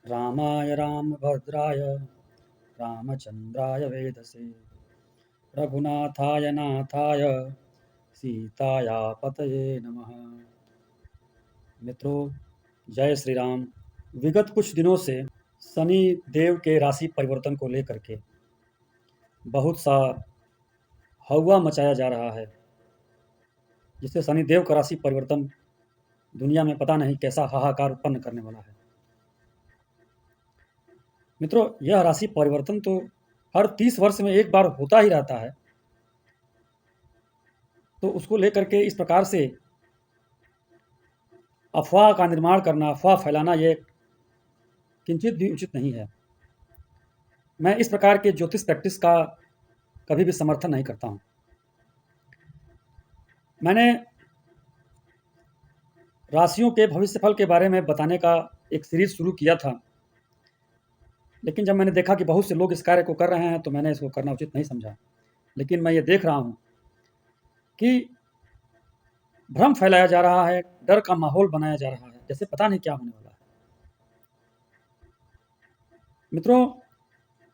रामाय रामभद्राय रामचंद्राय वेधसे रघुनाथाय नाथाय सीताया पतये नमः। मित्रों, जय श्री राम। विगत कुछ दिनों से शनि देव के राशि परिवर्तन को लेकर के बहुत सा हवा मचाया जा रहा है, जिससे शनि देव का राशि परिवर्तन दुनिया में पता नहीं कैसा हाहाकार उत्पन्न करने वाला है। मित्रों, यह राशि परिवर्तन तो हर 30 वर्ष में एक बार होता ही रहता है, तो उसको लेकर के इस प्रकार से अफवाह का निर्माण करना, अफवाह फैलाना, ये किंचित भी उचित नहीं है। मैं इस प्रकार के ज्योतिष प्रैक्टिस का कभी भी समर्थन नहीं करता हूँ। मैंने राशियों के भविष्यफल के बारे में बताने का एक सीरीज शुरू किया था, लेकिन जब मैंने देखा कि बहुत से लोग इस कार्य को कर रहे हैं तो मैंने इसको करना उचित नहीं समझा। लेकिन मैं ये देख रहा हूँ कि भ्रम फैलाया जा रहा है, डर का माहौल बनाया जा रहा है, जैसे पता नहीं क्या होने वाला है। मित्रों,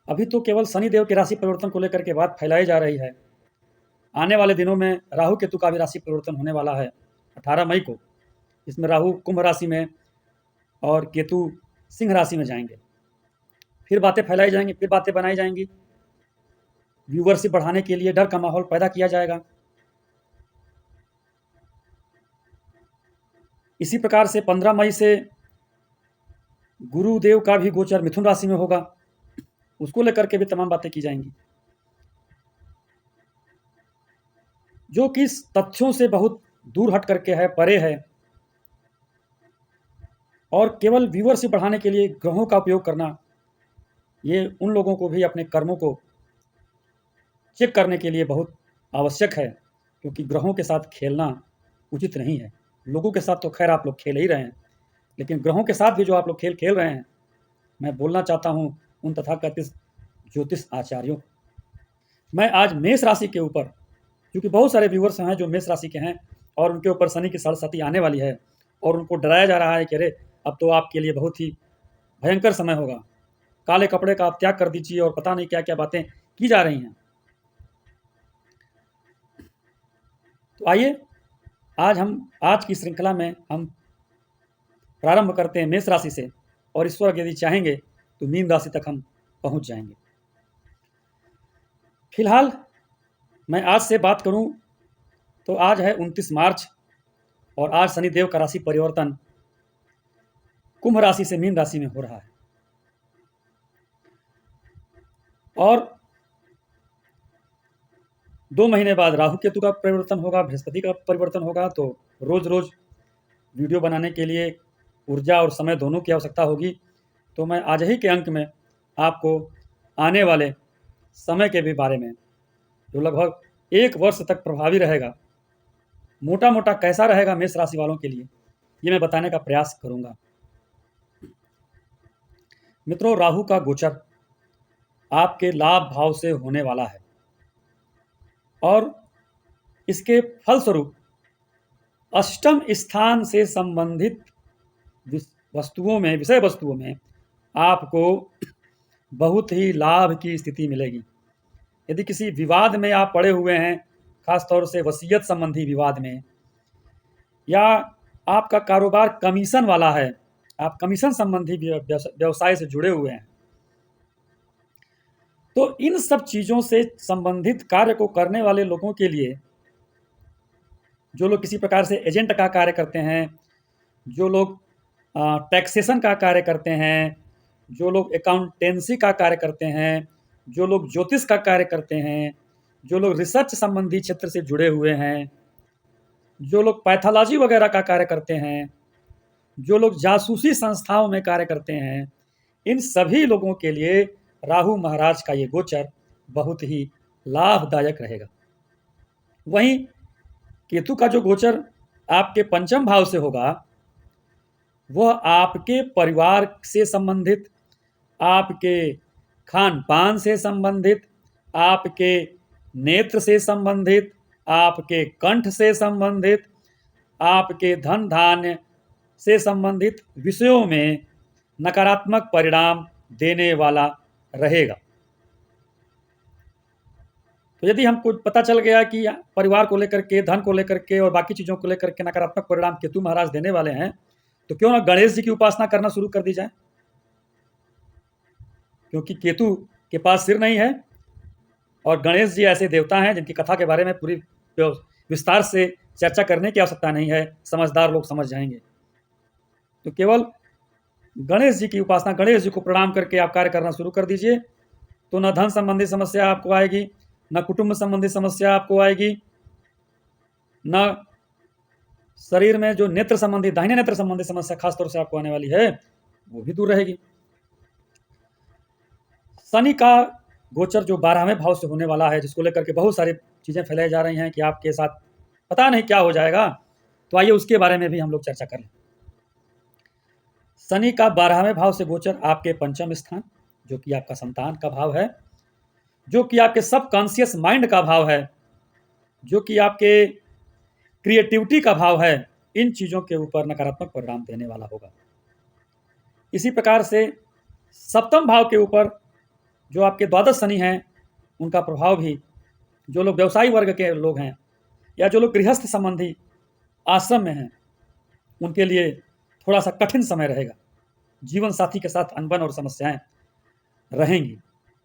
अभी तो केवल शनि देव की राशि परिवर्तन को लेकर के बात फैलाई जा रही है। आने वाले दिनों में राहु केतु का भी राशि परिवर्तन होने वाला है 18 मई को। इसमें राहु कुंभ राशि में और केतु सिंह राशि में जाएंगे। फिर बातें फैलाई जाएंगी, फिर बातें बनाई जाएंगी, व्यूवरशिप बढ़ाने के लिए डर का माहौल पैदा किया जाएगा। इसी प्रकार से 15 मई से गुरुदेव का भी गोचर मिथुन राशि में होगा, उसको लेकर के भी तमाम बातें की जाएंगी, जो कि तथ्यों से बहुत दूर हट करके है, परे है, और केवल व्यूवरशिप बढ़ाने के लिए ग्रहों का उपयोग करना, ये उन लोगों को भी अपने कर्मों को चेक करने के लिए बहुत आवश्यक है, क्योंकि ग्रहों के साथ खेलना उचित नहीं है। लोगों के साथ तो खैर आप लोग खेल ही रहे हैं, लेकिन ग्रहों के साथ भी जो आप लोग खेल खेल रहे हैं, मैं बोलना चाहता हूँ उन तथाकथित ज्योतिष आचार्यों। मैं आज मेष राशि के ऊपर, क्योंकि बहुत सारे व्यूवर्स हैं जो मेष राशि के हैं और उनके ऊपर शनि की सरस्वती आने वाली है और उनको डराया जा रहा है कि अरे अब तो आपके लिए बहुत ही भयंकर समय होगा, काले कपड़े का आप त्याग कर दीजिए, और पता नहीं क्या क्या बातें की जा रही हैं। तो आइए आज की श्रृंखला में हम प्रारंभ करते हैं मेष राशि से, और ईश्वर यदि चाहेंगे तो मीन राशि तक हम पहुंच जाएंगे। फिलहाल मैं आज से बात करूं तो आज है 29 मार्च, और आज शनिदेव का राशि परिवर्तन कुंभ राशि से मीन राशि में हो रहा है। और 2 महीने बाद राहु केतु का परिवर्तन होगा, बृहस्पति का परिवर्तन होगा। तो रोज रोज वीडियो बनाने के लिए ऊर्जा और समय दोनों की आवश्यकता होगी। तो मैं आज ही के अंक में आपको आने वाले समय के भी बारे में, जो लगभग 1 वर्ष तक प्रभावी रहेगा, मोटा मोटा कैसा रहेगा मेष राशि वालों के लिए, ये मैं बताने का प्रयास करूंगा। मित्रों, राहु का गोचर आपके लाभ भाव से होने वाला है, और इसके फलस्वरूप अष्टम स्थान से संबंधित विषय वस्तुओं में आपको बहुत ही लाभ की स्थिति मिलेगी। यदि किसी विवाद में आप पड़े हुए हैं, खासतौर से वसीयत संबंधी विवाद में, या आपका कारोबार कमीशन वाला है, आप कमीशन संबंधी व्यवसाय से जुड़े हुए हैं, तो इन सब चीज़ों से संबंधित कार्य को करने वाले लोगों के लिए, जो लोग किसी प्रकार से एजेंट का कार्य करते हैं, जो लोग टैक्सेशन का कार्य करते हैं, जो लोग अकाउंटेंसी का कार्य करते हैं, जो लोग ज्योतिष का कार्य करते हैं, जो लोग रिसर्च संबंधी क्षेत्र से जुड़े हुए हैं, जो लोग पैथोलॉजी वगैरह का कार्य करते हैं, जो लोग जासूसी संस्थाओं में कार्य करते हैं, इन सभी लोगों के लिए राहु महाराज का ये गोचर बहुत ही लाभदायक रहेगा। वहीं केतु का जो गोचर आपके पंचम भाव से होगा, वह आपके परिवार से संबंधित, आपके खान पान से संबंधित, आपके नेत्र से संबंधित, आपके कंठ से संबंधित, आपके धन धान्य से संबंधित विषयों में नकारात्मक परिणाम देने वाला रहेगा। तो यदि हमको पता चल गया कि परिवार को लेकर के, धन को लेकर के और बाकी चीज़ों को लेकर के नकारात्मक परिणाम केतु महाराज देने वाले हैं, तो क्यों ना गणेश जी की उपासना करना शुरू कर दी जाए, क्योंकि केतु के पास सिर नहीं है और गणेश जी ऐसे देवता हैं जिनकी कथा के बारे में पूरी विस्तार से चर्चा करने की आवश्यकता नहीं है, समझदार लोग समझ जाएंगे। तो केवल गणेश जी की उपासना, गणेश जी को प्रणाम करके आप कार्य करना शुरू कर दीजिए, तो न धन संबंधी समस्या आपको आएगी, न कुटुंब संबंधी समस्या आपको आएगी, न शरीर में जो नेत्र संबंधी, दाहिने नेत्र संबंधी समस्या खासतौर से आपको आने वाली है, वो भी दूर रहेगी। शनि का गोचर जो 12वें भाव से होने वाला है, जिसको लेकर के बहुत सारी चीजें फैलाई जा रही हैं कि आपके साथ पता नहीं क्या हो जाएगा, तो आइए उसके बारे में भी हम लोग चर्चा कर लें। शनि का 12वें भाव से गोचर आपके पंचम स्थान, जो कि आपका संतान का भाव है, जो कि आपके सबकॉन्शियस माइंड का भाव है, जो कि आपके क्रिएटिविटी का भाव है, इन चीज़ों के ऊपर नकारात्मक परिणाम देने वाला होगा। इसी प्रकार से सप्तम भाव के ऊपर जो आपके द्वादश शनि हैं, उनका प्रभाव भी जो लोग व्यवसायी वर्ग के लोग हैं या जो लोग गृहस्थ संबंधी आश्रम में हैं, उनके लिए थोड़ा सा कठिन समय रहेगा। जीवन साथी के साथ अनबन और समस्याएं रहेंगी।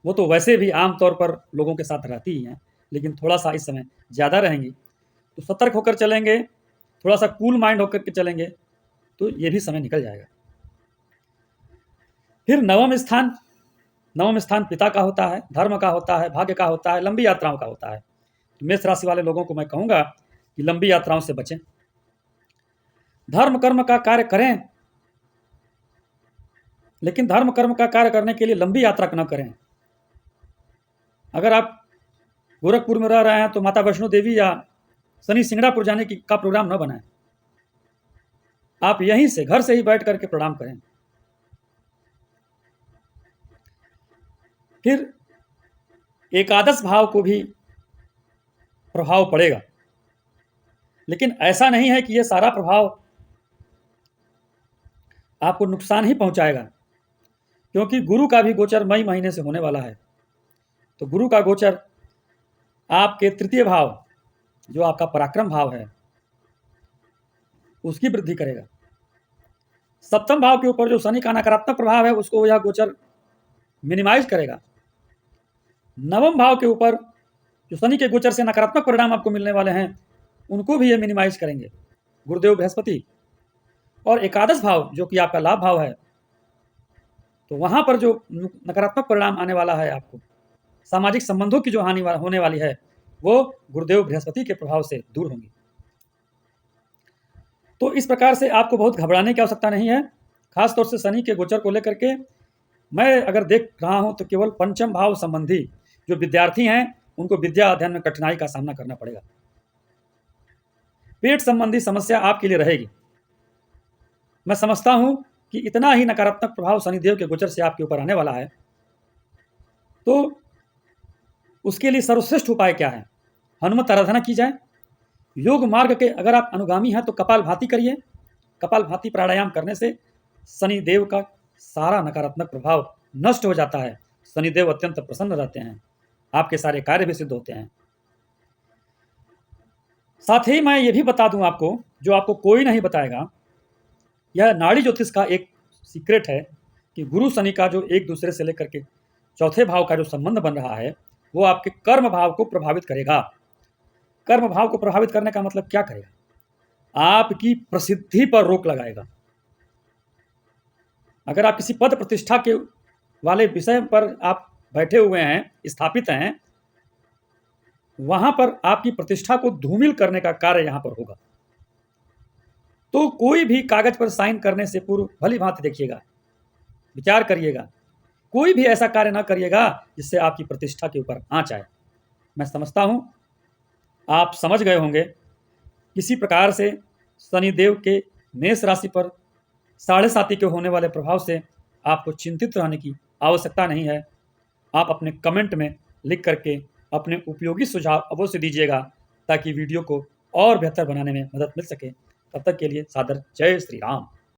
वो तो वैसे भी आमतौर पर लोगों के साथ रहती ही हैं, लेकिन थोड़ा सा इस समय ज़्यादा रहेंगी। तो सतर्क होकर चलेंगे, थोड़ा सा कूल माइंड होकर के चलेंगे, तो ये भी समय निकल जाएगा। फिर नवम स्थान पिता का होता है, धर्म का होता है, भाग्य का होता है, लंबी यात्राओं का होता है। तो मेष राशि वाले लोगों को मैं कहूँगा कि लंबी यात्राओं से बचें, धर्म कर्म का कार्य करें, लेकिन धर्म कर्म का कार्य करने के लिए लंबी यात्रा न करें। अगर आप गोरखपुर में रह रहे हैं तो माता वैष्णो देवी या शनि सिंगड़ापुर जाने का प्रोग्राम न बनाएं। आप यहीं से, घर से ही बैठ करके प्रणाम करें। फिर एकादश भाव को भी प्रभाव पड़ेगा, लेकिन ऐसा नहीं है कि यह सारा प्रभाव आपको नुकसान ही पहुंचाएगा, क्योंकि गुरु का भी गोचर मई महीने से होने वाला है। तो गुरु का गोचर आपके तृतीय भाव, जो आपका पराक्रम भाव है, उसकी वृद्धि करेगा। सप्तम भाव के ऊपर जो शनि का नकारात्मक प्रभाव है, उसको यह गोचर मिनिमाइज करेगा। नवम भाव के ऊपर जो शनि के गोचर से नकारात्मक परिणाम आपको मिलने वाले हैं, उनको भी ये मिनिमाइज करेंगे गुरुदेव बृहस्पति। और एकादश भाव जो कि आपका लाभ भाव है, तो वहां पर जो नकारात्मक परिणाम आने वाला है, आपको सामाजिक संबंधों की जो हानि होने वाली है, वो गुरुदेव बृहस्पति के प्रभाव से दूर होंगी। तो इस प्रकार से आपको बहुत घबराने की आवश्यकता नहीं है। खासतौर से शनि के गोचर को लेकर के मैं अगर देख रहा हूं तो केवल पंचम भाव संबंधी जो विद्यार्थी हैं, उनको विद्या अध्ययन में कठिनाई का सामना करना पड़ेगा। पेट संबंधी समस्या आपके लिए रहेगी। मैं समझता हूं कि इतना ही नकारात्मक प्रभाव शनिदेव के गोचर से आपके ऊपर आने वाला है, तो उसके लिए सर्वश्रेष्ठ उपाय क्या है? हनुमत आराधना की जाए। योग मार्ग के अगर आप अनुगामी हैं तो कपालभाति करिए। कपालभाति प्राणायाम करने से शनिदेव का सारा नकारात्मक प्रभाव नष्ट हो जाता है। शनिदेव अत्यंत प्रसन्न रहते हैं, आपके सारे कार्य भी सिद्ध होते हैं। साथ ही मैं ये भी बता दूं आपको, जो आपको कोई नहीं बताएगा, यह नाड़ी ज्योतिष का एक सीक्रेट है कि गुरु शनि का जो एक दूसरे से लेकर के चौथे भाव का जो संबंध बन रहा है, वो आपके कर्म भाव को प्रभावित करेगा। कर्म भाव को प्रभावित करने का मतलब क्या करेगा? आपकी प्रसिद्धि पर रोक लगाएगा। अगर आप किसी पद प्रतिष्ठा के वाले विषय पर आप बैठे हुए हैं, स्थापित हैं, वहां पर आपकी प्रतिष्ठा को धूमिल करने का कार्य यहां पर होगा। तो कोई भी कागज पर साइन करने से पूर्व भली भांति देखिएगा, विचार करिएगा। कोई भी ऐसा कार्य ना करिएगा जिससे आपकी प्रतिष्ठा के ऊपर आंच आए। मैं समझता हूं आप समझ गए होंगे। किसी प्रकार से शनिदेव के मेष राशि पर 7.5 के होने वाले प्रभाव से आपको चिंतित रहने की आवश्यकता नहीं है। आप अपने कमेंट में लिख करके अपने उपयोगी सुझाव अवश्य दीजिएगा, ताकि वीडियो को और बेहतर बनाने में मदद मिल सके। तब तक के लिए सादर जय श्री राम।